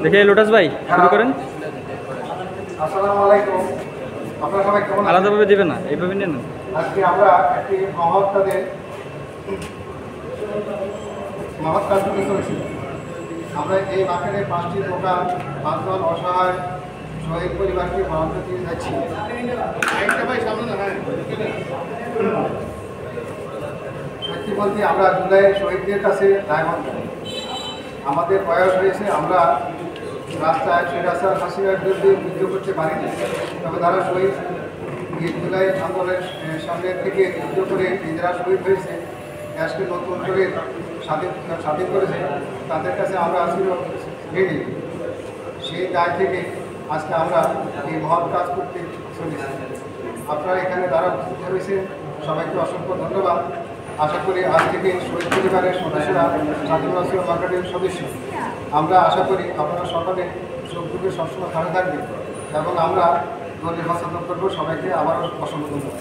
দেখে লোটাস ভাই শুরু করেন। আসসালামু আলাইকুম। আপনারা সবাই কেমন আছেন? আলাদাভাবে দেবে না, এইভাবে নেন। আজকে আমরা একটি মহৎ কাজ শুরু করেছি। আমরা এই মাঠে 5টি দোকান 5 জন অসহায় শহীদ পরিবারকে বরাদ্দ দিয়ে যাচ্ছি। সত্যি বলতে আমরা জুলাই শহীদদের কাছে দায়বদ্ধ। আমাদের বয়স হয়েছে, আমরা রাস্তায় রাস্তার হাসিনার বিরুদ্ধে যুদ্ধ করতে পারিনি, তবে তারা শহীদ জুলাই আন্দোলনের সামনে থেকে যুদ্ধ করে নিজেরা শহীদ হয়েছে, দেশকে নতুন করে স্বাধীন করেছে, তাদের কাছে আমরা ছিল ঋণী। সেই দায় থেকে আজকে আমরা এই মহৎ কাজ করতে চলেছি। আপনারা এখানে যারা উপস্থিত হয়েছে সবাইকে অসংখ্য ধন্যবাদ। আশা করি আজ থেকে শহীদ পরিবারের সদস্যরা স্বাধীনতা মার্কেটের সদস্য, আমরা আশা করি আপনারা সকলে সুখ দুঃখে সবসময় ভালো থাকবেন এবং আমরা দলের সচেতন করবো। সবাইকে আবারও অসংখ্য ধন্যবাদ।